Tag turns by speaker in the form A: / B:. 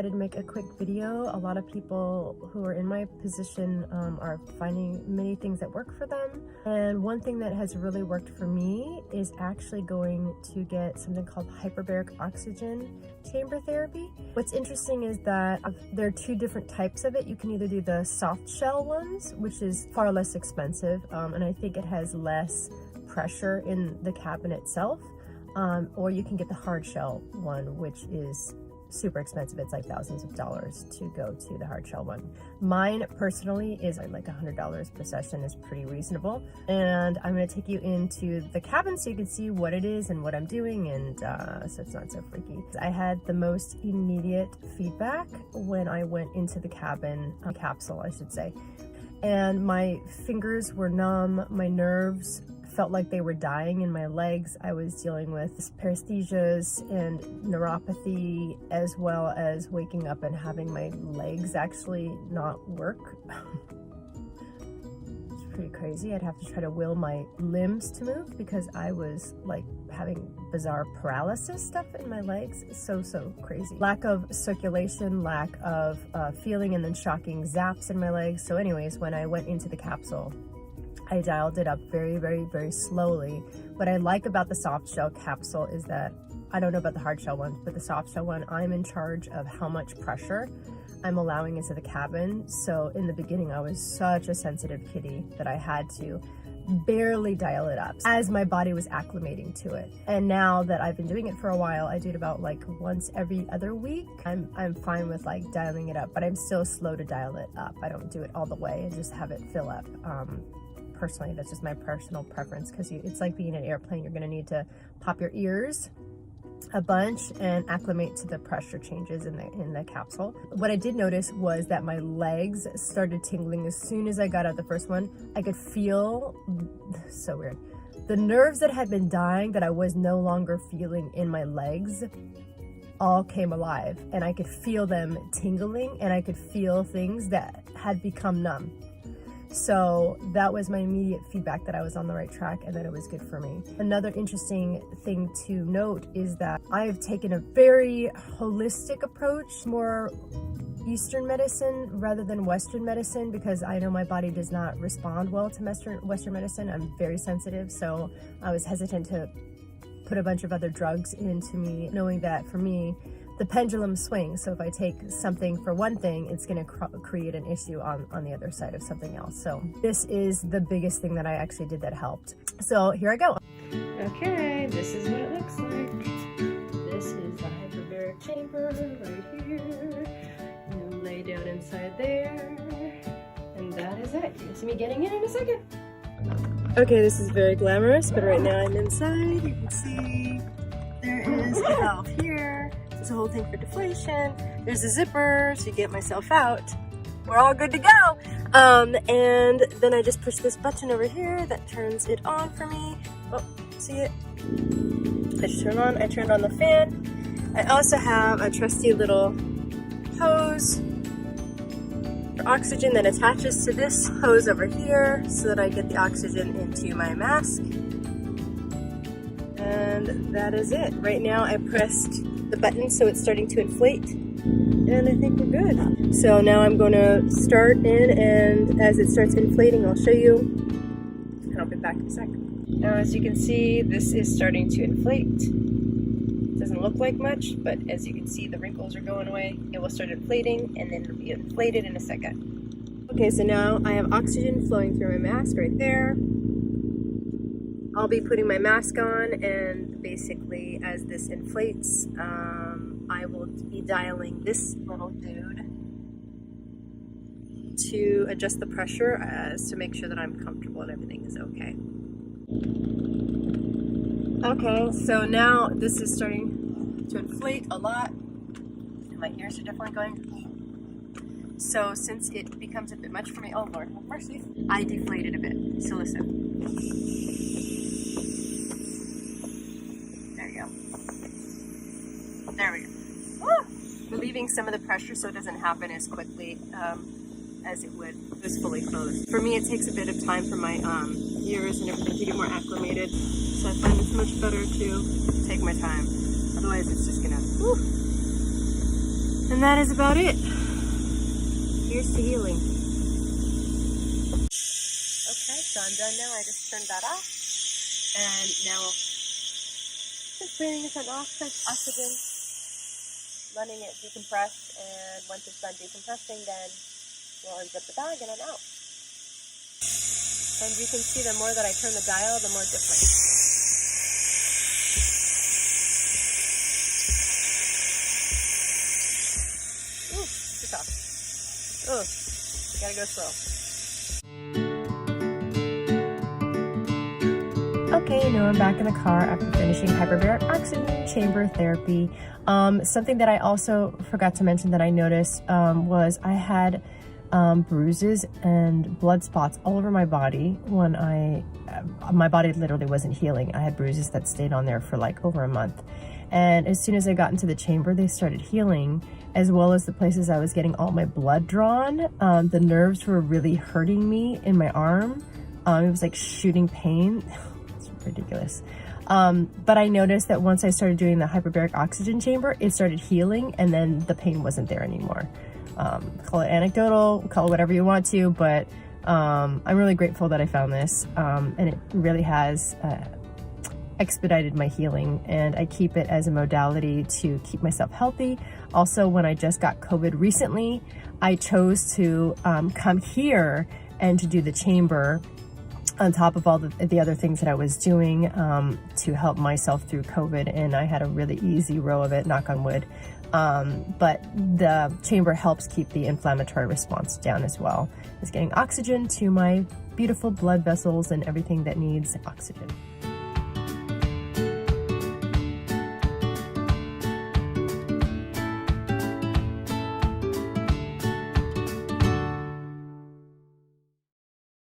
A: decided to make a quick video. A lot of people who are in my position are finding many things that work for them. And one thing that has really worked for me is actually going to get something called hyperbaric oxygen chamber therapy. What's interesting is that there are two different types of it. You can either do the soft shell ones, which is far less expensive, and I think it has less pressure in the cabin itself, or you can get the hard shell one, which is super expensive. It's like thousands of dollars to go to the hard shell one. Mine personally is like $100 per session, is pretty reasonable. And I'm going to take you into the cabin so you can see what it is and what I'm doing, and so it's not so freaky. I had the most immediate feedback when I went into the cabin, capsule I should say, and my fingers were numb, my nerves felt like they were dying in my legs. I was dealing with paresthesias and neuropathy, as well as waking up and having my legs actually not work. It's pretty crazy. I'd have to try to will my limbs to move because I was like having bizarre paralysis stuff in my legs. So crazy. Lack of circulation, lack of feeling, and then shocking zaps in my legs. So anyways, when I went into the capsule, I dialed it up very slowly. What I like about the soft shell capsule is that, I don't know about the hard shell one, but the soft shell one, I'm in charge of how much pressure I'm allowing into the cabin. So in the beginning, I was such a sensitive kitty that I had to barely dial it up as my body was acclimating to it. And now that I've been doing it for a while, I do it about like once every other week. I'm fine with like dialing it up, but I'm still slow to dial it up. I don't do it all the way and just have it fill up. Personally, that's just my personal preference, because it's like being in an airplane. You're going to need to pop your ears a bunch and acclimate to the pressure changes in the capsule. What I did notice was that my legs started tingling as soon as I got out the first one. I could feel, so weird, the nerves that had been dying, that I was no longer feeling in my legs, all came alive, and I could feel them tingling, and I could feel things that had become numb. So that was my immediate feedback that I was on the right track and that it was good for me. Another interesting thing to note is that I have taken a very holistic approach, more Eastern medicine rather than Western medicine, because I know my body does not respond well to Western medicine. I'm very sensitive, so I was hesitant to put a bunch of other drugs into me, knowing that for me, the pendulum swings. So if I take something for one thing, it's going to create an issue on the other side of something else. So this is the biggest thing that I actually did that helped. So here I go. Okay, this is what it looks like. This is the hyperbaric chamber right here. And lay down inside there. And that is it. You'll see me getting in a second. Okay, this is very glamorous, but right now I'm inside. You can see there is a valve here. There's a whole thing for deflation. There's a zipper to get myself out. We're all good to go. And then I just push this button over here that turns it on for me. Oh, see it? I just turn on. I turned on the fan. I also have a trusty little hose for oxygen that attaches to this hose over here so that I get the oxygen into my mask. And that is it. Right now I pressed the button so it's starting to inflate, and I think we're good. So now I'm going to start in, and as it starts inflating, I'll show you, and I'll be back in a sec. Now as you can see, this is starting to inflate. It doesn't look like much, but as you can see, the wrinkles are going away. It will start inflating, and then it'll be inflated in a second. Okay, so now I have oxygen flowing through my mask right there. I'll be putting my mask on, and basically as this inflates, I will be dialing this little dude to adjust the pressure to make sure that I'm comfortable and everything is okay. Okay, so now this is starting to inflate a lot, and my ears are definitely going. So since it becomes a bit much for me, oh Lord have mercy, I deflated a bit, so listen. There we go. Woo! Relieving some of the pressure so it doesn't happen as quickly as it would if it was fully closed. For me, it takes a bit of time for my ears and everything to get more acclimated, so I find it's much better to take my time. Otherwise, it's just gonna, woo. And that is about it. Here's to healing. Okay, so I'm done now. I just turned that off. And now just breathing some oxygen, letting it decompress. And once it's done decompressing, then we'll unzip the bag and I'm out. And you can see the more that I turn the dial, the more different. Ooh, too soft. Oh, gotta go slow. Okay, now I'm back in the car after finishing hyperbaric oxygen chamber therapy. Something that I also forgot to mention that I noticed was I had bruises and blood spots all over my body when my body literally wasn't healing. I had bruises that stayed on there for like over a month. And as soon as I got into the chamber, they started healing, as well as the places I was getting all my blood drawn. The nerves were really hurting me in my arm. It was like shooting pain. It's ridiculous. But I noticed that once I started doing the hyperbaric oxygen chamber, it started healing, and then the pain wasn't there anymore. Call it anecdotal, call it whatever you want to, but I'm really grateful that I found this, and it really has expedited my healing, and I keep it as a modality to keep myself healthy. Also, when I just got COVID recently, I chose to come here and to do the chamber on top of all the other things that I was doing to help myself through COVID, and I had a really easy row of it, knock on wood. But the chamber helps keep the inflammatory response down as well. It's getting oxygen to my beautiful blood vessels and everything that needs oxygen.